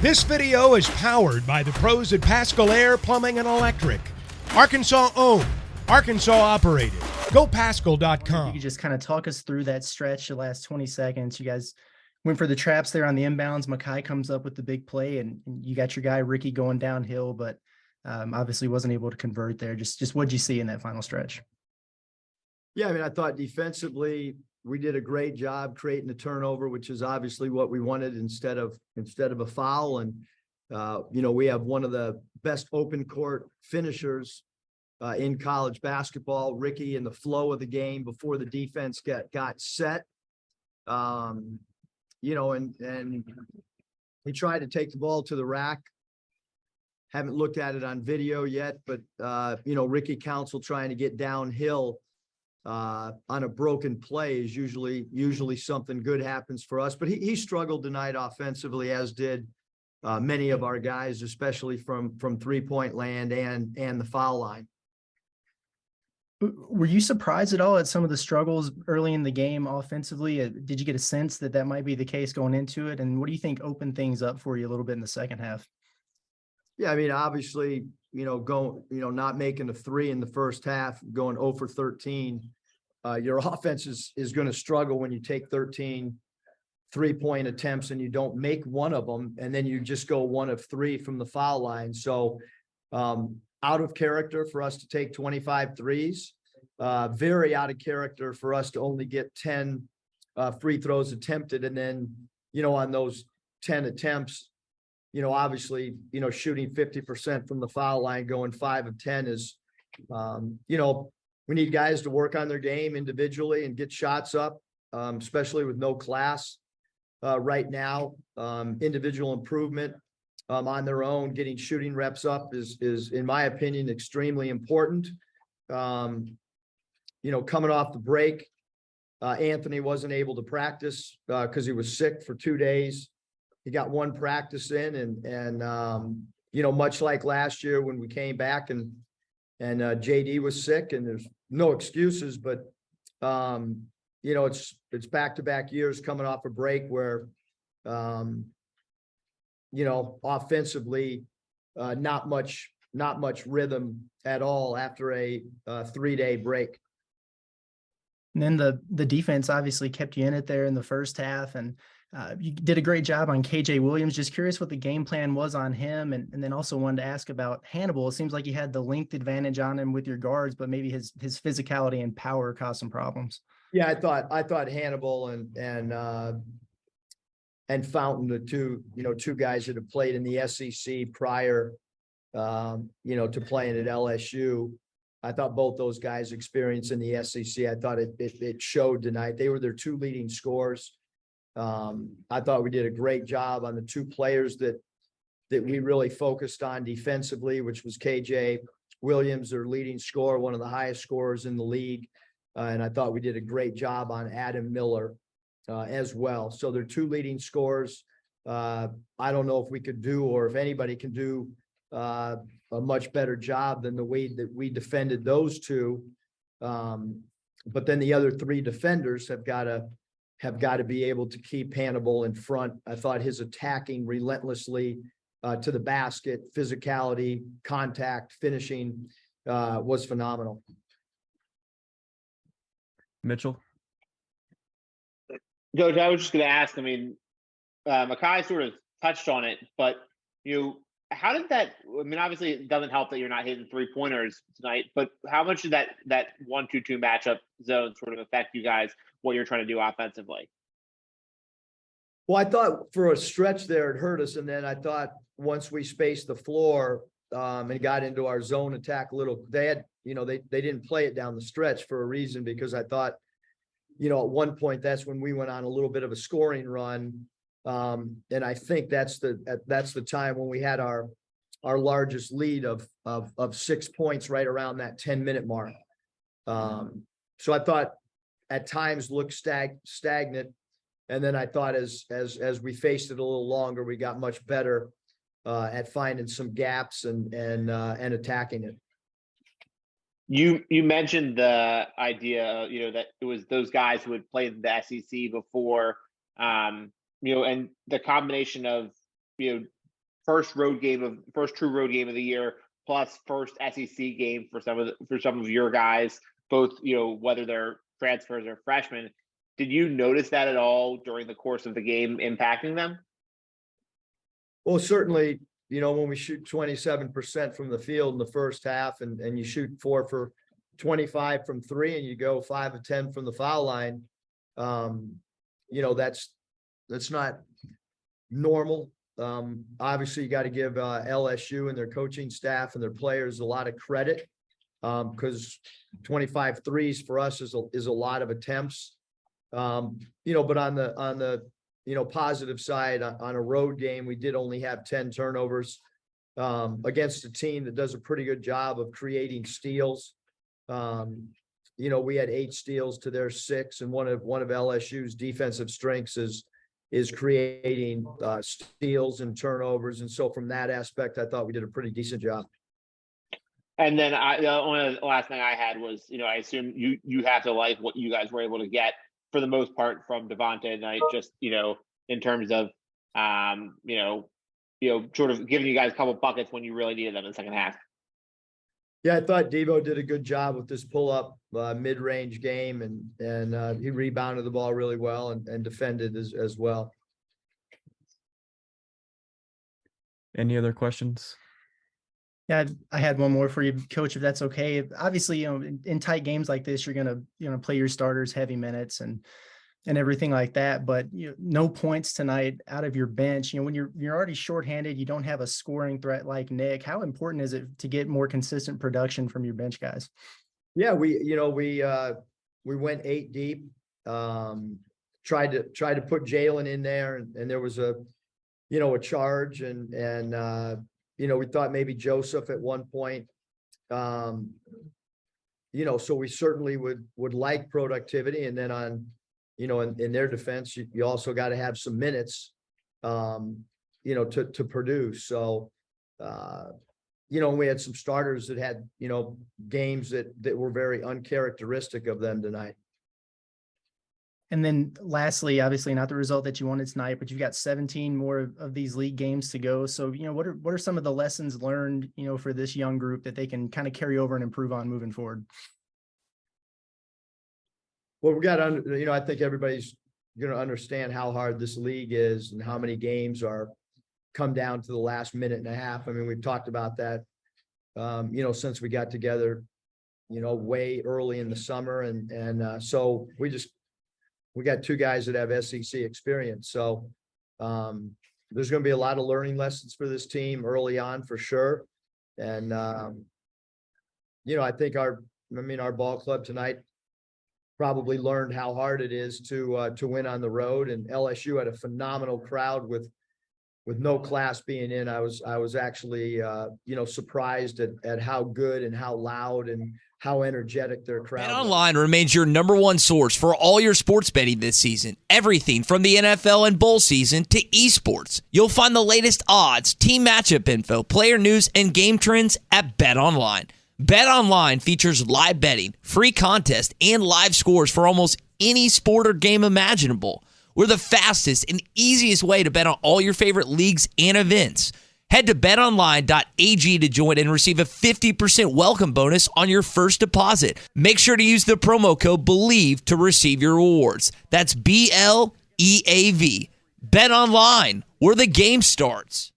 This video is powered by the pros at Pascal Air Plumbing and Electric. Arkansas owned, Arkansas operated. GoPascal.com. You could just kind of talk us through that stretch, the last 20 seconds. You guys went for the traps there on the inbounds. Makai comes up with the big play, and you got your guy Ricky going downhill, but obviously wasn't able to convert there. Just what'd you see in that final stretch? Yeah, I mean, I thought defensively we did a great job creating the turnover, which is obviously what we wanted instead of a foul. And we have one of the best open court finishers in college basketball, Ricky, in the flow of the game before the defense got set. And he tried to take the ball to the rack. Haven't looked at it on video yet, but Ricky Council trying to get downhill on a broken play is usually something good happens for us. But he struggled tonight offensively, as did many of our guys, especially from 3-point land and the foul line. Were you surprised at all at some of the struggles early in the game offensively? Did you get a sense that might be the case going into it? And what do you think opened things up for you a little bit in the second half? Yeah, I mean, obviously, not making a three in the first half, going 0 for 13, your offense is going to struggle when you take 13 3-point attempts and you don't make one of them, and then you just go 1 of 3 from the foul line. So out of character for us to take 25 threes, very out of character for us to only get 10 free throws attempted. And then, on those 10 attempts, obviously, shooting 50% from the foul line, going 5 of 10 is, we need guys to work on their game individually and get shots up, especially with no class right now. Individual improvement on their own, getting shooting reps up is, in my opinion, extremely important. Coming off the break, Anthony wasn't able to practice because he was sick for 2 days. He got 1 practice in, and much like last year when we came back and JD was sick, and there's no excuses, but it's back-to-back years coming off a break where offensively not much rhythm at all after a 3-day break. And then the defense obviously kept you in it there in the first half, and you did a great job on KJ Williams. Just curious what the game plan was on him. And then also wanted to ask about Hannibal. It seems like you had the length advantage on him with your guards, but maybe his physicality and power caused some problems. Yeah, I thought Hannibal and Fountain, the two guys that have played in the SEC prior, to playing at LSU. I thought both those guys' experience in the SEC, I thought it showed tonight. They were their 2 leading scorers. I thought we did a great job on the 2 players that we really focused on defensively, which was KJ Williams, their leading scorer, one of the highest scorers in the league. And I thought we did a great job on Adam Miller as well. So they're 2 leading scorers. I don't know if we could do, or if anybody can do a much better job than the way that we defended those 2. But then the other 3 defenders have got to be able to keep Hannibal in front. I thought his attacking relentlessly to the basket, physicality, contact, finishing was phenomenal. Mitchell? Coach, I was just going to ask, Makai sort of touched on it, but how did that, obviously it doesn't help that you're not hitting 3-pointers tonight, but how much did that 1-2-2 matchup zone sort of affect you guys, what you're trying to do offensively? Well, I thought for a stretch there, it hurt us. And then I thought once we spaced the floor and got into our zone attack a little, they didn't play it down the stretch for a reason, because I thought, at one point, that's when we went on a little bit of a scoring run. And I think that's the time when we had our largest lead of 6 points right around that 10-minute mark. So I thought at times looked stagnant. And then I thought as we faced it a little longer, we got much better at finding some gaps and attacking it. You mentioned the idea, that it was those guys who had played in the SEC before, and the combination of, first true road game of the year, plus first SEC game for some of your guys, both, whether they're transfers or freshmen. Did you notice that at all during the course of the game impacting them? Well, certainly, when we shoot 27% from the field in the first half and you shoot 4 for 25 from 3 and you go 5 of 10 from the foul line, that's not normal. Obviously you got to give LSU and their coaching staff and their players a lot of credit, because 25 threes for us is a lot of attempts. But on the positive side, on a road game, we did only have 10 turnovers against a team that does a pretty good job of creating steals. We had 8 steals to their 6, and one of LSU's defensive strengths is creating steals and turnovers. And so from that aspect, I thought we did a pretty decent job. And then the last thing I had was, I assume you have to like what you guys were able to get for the most part from Devontae tonight, just, in terms of, sort of giving you guys a couple buckets when you really needed them in the second half. Yeah, I thought Devo did a good job with this pull-up mid-range game, and he rebounded the ball really well and defended as well. Any other questions? Yeah, I had one more for you, Coach, if that's okay. Obviously, in tight games like this, you're gonna play your starters heavy minutes and everything like that. But no points tonight out of your bench. When you're already shorthanded, you don't have a scoring threat like Nick. How important is it to get more consistent production from your bench guys? Yeah, we went 8 deep. Tried to put Jalen in there, and there was a charge, and we thought maybe Joseph at one point. So we certainly would like productivity, and then on. In their defense, you also got to have some minutes, to produce. So, we had some starters that had, games that were very uncharacteristic of them tonight. And then lastly, obviously not the result that you wanted tonight, but you've got 17 more of these league games to go. So, what are some of the lessons learned, for this young group that they can kind of carry over and improve on moving forward? Well, we got to, I think everybody's going to understand how hard this league is and how many games come down to the last minute and a half. I mean, we've talked about that, since we got together, way early in the summer. And so we got 2 guys that have SEC experience. So there's going to be a lot of learning lessons for this team early on for sure. And, I think our ball club tonight probably learned how hard it is to win on the road, and LSU had a phenomenal crowd with no class being in. I was actually surprised at how good and how loud and how energetic their crowd was. BetOnline remains your number one source for all your sports betting this season. Everything from the NFL and bowl season to esports. You'll find the latest odds, team matchup info, player news, and game trends at BetOnline. BetOnline features live betting, free contests, and live scores for almost any sport or game imaginable. We're the fastest and easiest way to bet on all your favorite leagues and events. Head to betonline.ag to join and receive a 50% welcome bonus on your first deposit. Make sure to use the promo code BELIEVE to receive your rewards. That's BLEAV. BetOnline, where the game starts.